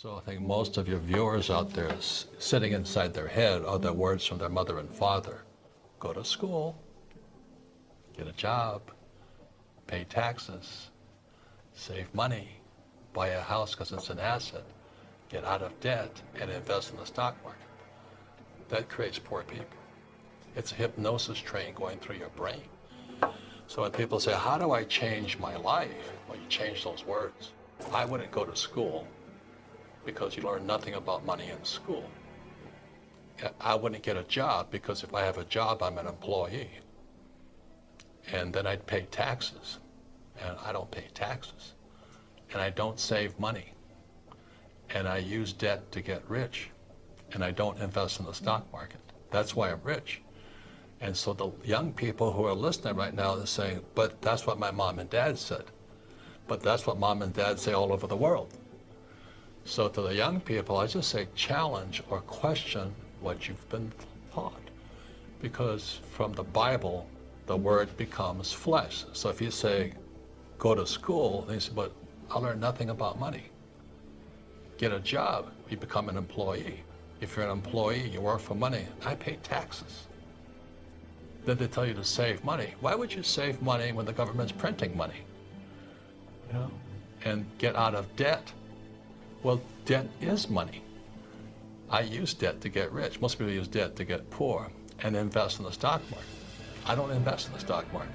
So I think most of your viewers out there sitting inside their head are the words from their mother and father. Go to school, get a job, pay taxes, save money, buy a house because it's an asset, get out of debt, and invest in the stock market. That creates poor people. It's a hypnosis train going through your brain. So when people say, how do I change my life? Well, you change those words. I wouldn't go to school because you learn nothing about money in school. I wouldn't get a job because if I have a job, I'm an employee. And then I'd pay taxes. And I don't pay taxes. And I don't save money. And I use debt to get rich. And I don't invest in the stock market. That's why I'm rich. And so the young people who are listening right now are saying, but that's what my mom and dad said. But that's what mom and dad say all over the world. So to the young people, I just say challenge or question what you've been taught. Because from the Bible, the word becomes flesh. So if you say, go to school, they say, but I learned nothing about money. Get a job, you become an employee. If you're an employee, you work for money. I pay taxes. Then they tell you to save money. Why would you save money when the government's printing money? You know, and get out of debt. Well, debt is money. I use debt to get rich. Most people use debt to get poor and invest in the stock market. I don't invest in the stock market.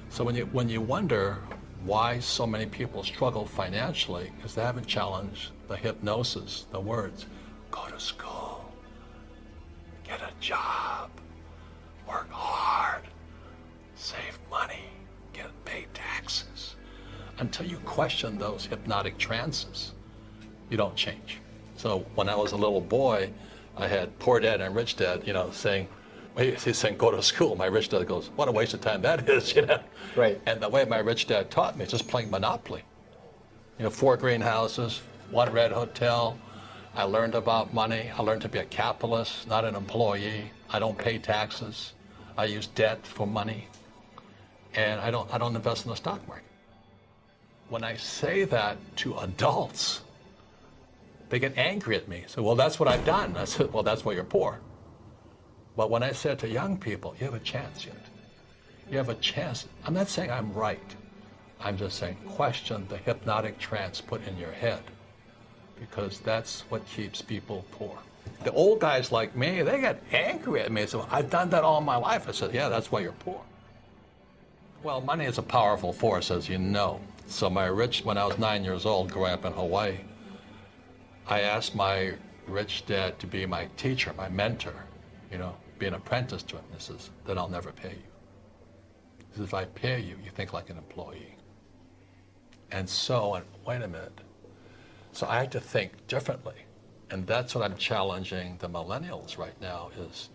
So when you wonder why so many people struggle financially, because they haven't challenged the hypnosis, the words, go to school, get a job, work hard, save money, pay taxes. Until you question those hypnotic trances, you don't change. So when I was a little boy, I had poor dad and rich dad, saying, he's saying, go to school. My rich dad goes, what a waste of time that is, Right. And the way my rich dad taught me is just playing Monopoly. 4 greenhouses, 1 red hotel. I learned about money. I learned to be a capitalist, not an employee. I don't pay taxes. I use debt for money. And I don't invest in the stock market. When I say that to adults, they get angry at me. So, well, that's what I've done. I said, well, that's why you're poor. But when I said to young people, you have a chance yet. You have a chance. I'm not saying I'm right. I'm just saying question the hypnotic trance put in your head, because that's what keeps people poor. The old guys like me, they get angry at me. So I've done that all my life. I said, yeah, that's why you're poor. Well, money is a powerful force, as you know. So when I was 9 years old, growing up in Hawaii, I asked my rich dad to be my teacher, my mentor, be an apprentice to him. He says, then I'll never pay you. He says, if I pay you, you think like an employee. And wait a minute. So I had to think differently. And that's what I'm challenging the millennials right now is,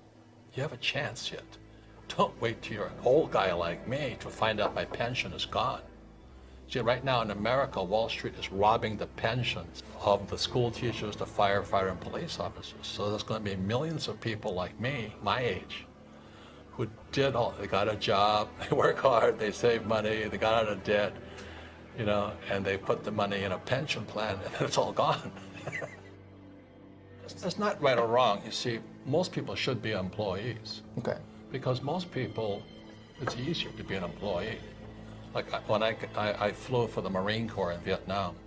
you have a chance yet. Don't wait till you're an old guy like me to find out my pension is gone. See, right now in America, Wall Street is robbing the pensions of the school teachers, the firefighter, and police officers. So there's going to be millions of people like me, my age, who they got a job, they work hard, they save money, they got out of debt, and they put the money in a pension plan, and it's all gone. It's not right or wrong. You see, most people should be employees. Okay. Because most people, it's easier to be an employee. Like when I flew for the Marine Corps in Vietnam,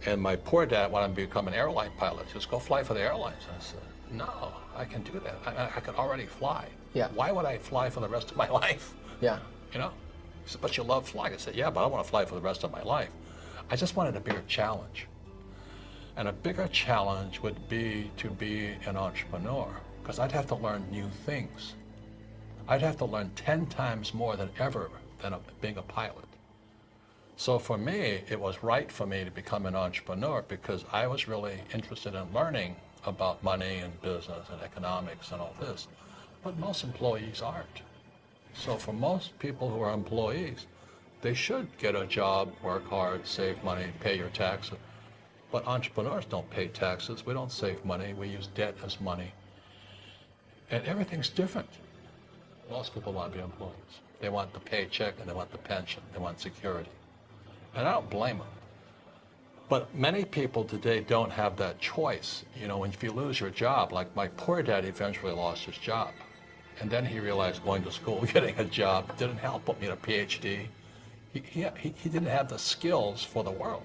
and my poor dad wanted me to become an airline pilot. Just go fly for the airlines. I said, no, I can do that. I can already fly. Yeah. Why would I fly for the rest of my life? Yeah. He said, but you love flying. I said, yeah, but I want to fly for the rest of my life. I just wanted a bigger challenge. And a bigger challenge would be to be an entrepreneur, because I'd have to learn new things. I'd have to learn 10 times more than being a pilot. So for me, it was right for me to become an entrepreneur because I was really interested in learning about money and business and economics and all this. But most employees aren't. So for most people who are employees, they should get a job, work hard, save money, pay your taxes. But entrepreneurs don't pay taxes. We don't save money. We use debt as money. And everything's different. Most people want to be employees. They want the paycheck and they want the pension. They want security. And I don't blame them. But many people today don't have that choice. You know, if you lose your job, like my poor dad eventually lost his job. And then he realized going to school, getting a job, didn't help him get a PhD. He didn't have the skills for the world.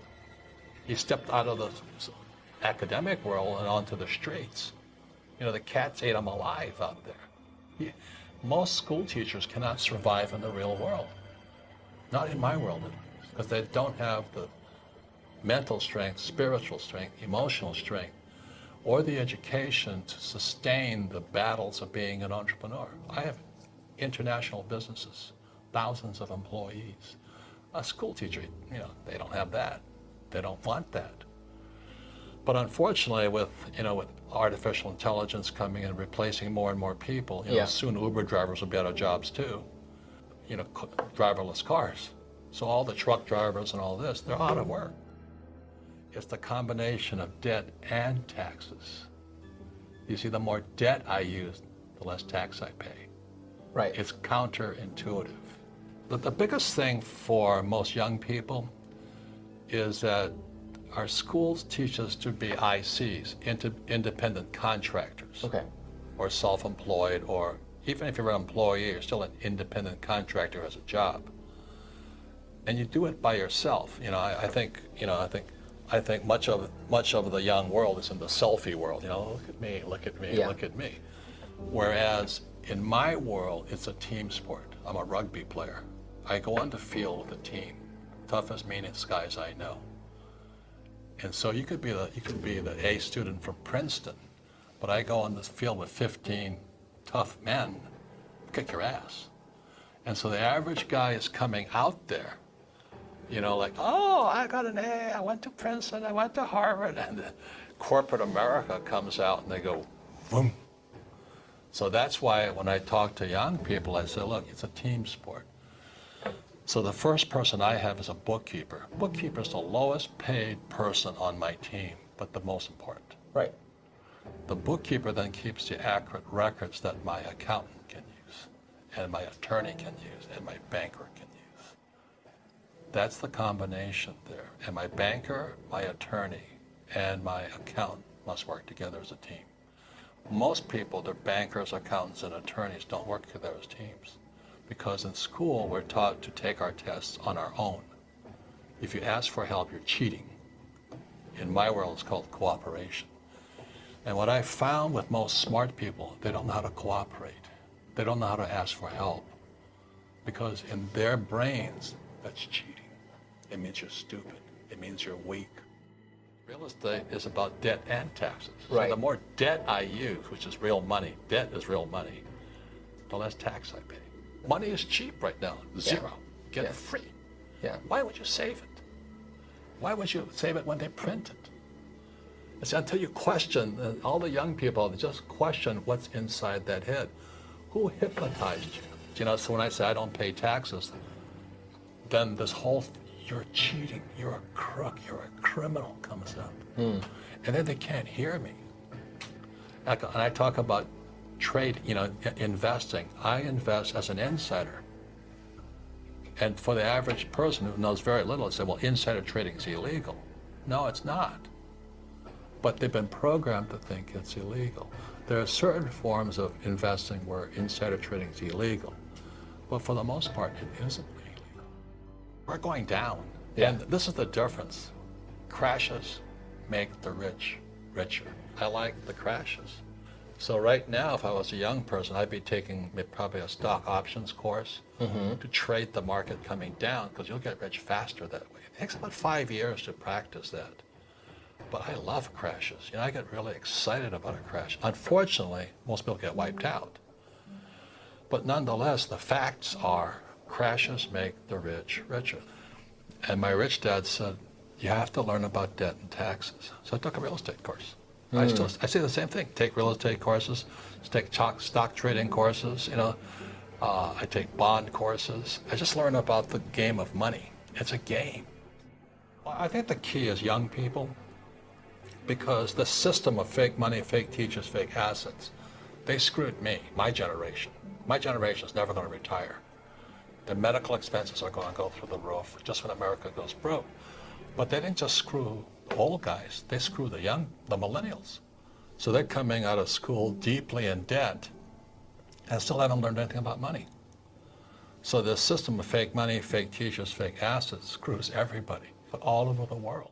He stepped out of the academic world and onto the streets. You know, the cats ate him alive out there. Most school teachers cannot survive in the real world. Not in my world, because they don't have the mental strength, spiritual strength, emotional strength, or the education to sustain the battles of being an entrepreneur. I have international businesses, thousands of employees. A school teacher, you know, they don't have that. They don't want that. But unfortunately, with artificial intelligence coming and replacing more and more people, soon Uber drivers will be out of jobs too. You know, driverless cars. So all the truck drivers and all this, they're out of work. It's the combination of debt and taxes. You see, the more debt I use, the less tax I pay. Right. It's counterintuitive. But the biggest thing for most young people is that our schools teach us to be ICs, independent contractors. Okay. Or self-employed, or even if you're an employee, you're still an independent contractor who has a job. And you do it by yourself. You know, I think much of the young world is in the selfie world. You know, look at me, look at me, look at me. Whereas in my world, it's a team sport. I'm a rugby player. I go on the field with a team, toughest, meanest guys I know. And so you could be the A student from Princeton, but I go on the field with 15 tough men, kick your ass. And so the average guy is coming out there, you know, like, oh, I got an A, I went to Princeton, I went to Harvard, and corporate America comes out and they go, boom. So that's why when I talk to young people, I say, look, it's a team sport. So the first person I have is a bookkeeper. Bookkeeper is the lowest paid person on my team, but the most important. Right. The bookkeeper then keeps the accurate records that my accountant can use, and my attorney can use, and my banker can use. That's the combination there. And my banker, my attorney, and my accountant must work together as a team. Most people, their bankers, accountants, and attorneys don't work together as teams. Because in school, we're taught to take our tests on our own. If you ask for help, you're cheating. In my world, it's called cooperation. And what I found with most smart people, they don't know how to cooperate. They don't know how to ask for help. Because in their brains, that's cheating. It means you're stupid. It means you're weak. Real estate is about debt and taxes. Right. So the more debt I use, which is real money, debt is real money, the less tax I pay. Money is cheap right now, zero. Get it free. Yeah. Why would you save it? Why would you save it when they print it? It's until you question, all the young people, they just question what's inside that head. Who hypnotized you? You know, so when I say I don't pay taxes, then this whole, you're cheating, you're a crook, you're a criminal comes up. And then they can't hear me. And I talk about trade, you know, investing. I invest as an insider. And for the average person who knows very little, they say, well, insider trading is illegal. No, it's not. But they've been programmed to think it's illegal. There are certain forms of investing where insider trading is illegal. But for the most part, it isn't illegal. We're going down. Yeah. And this is the difference. Crashes make the rich richer. I like the crashes. So right now, if I was a young person, I'd be taking probably a stock options course to trade the market coming down, because you'll get rich faster that way. It takes about 5 years to practice that. But I love crashes. You know, I get really excited about a crash. Unfortunately, most people get wiped out. But nonetheless, the facts are crashes make the rich richer. And my rich dad said, you have to learn about debt and taxes. So I took a real estate course. I say the same thing. Take real estate courses, take stock trading courses, you know. I take bond courses. I just learn about the game of money. It's a game. Well, I think the key is young people, because the system of fake money, fake teachers, fake assets, they screwed me, my generation. My generation is never going to retire. The medical expenses are going to go through the roof just when America goes broke. But they didn't just screw The old guys, they screw the millennials. So they're coming out of school deeply in debt and still haven't learned anything about money. So this system of fake money, fake teachers, fake assets screws everybody, but all over the world.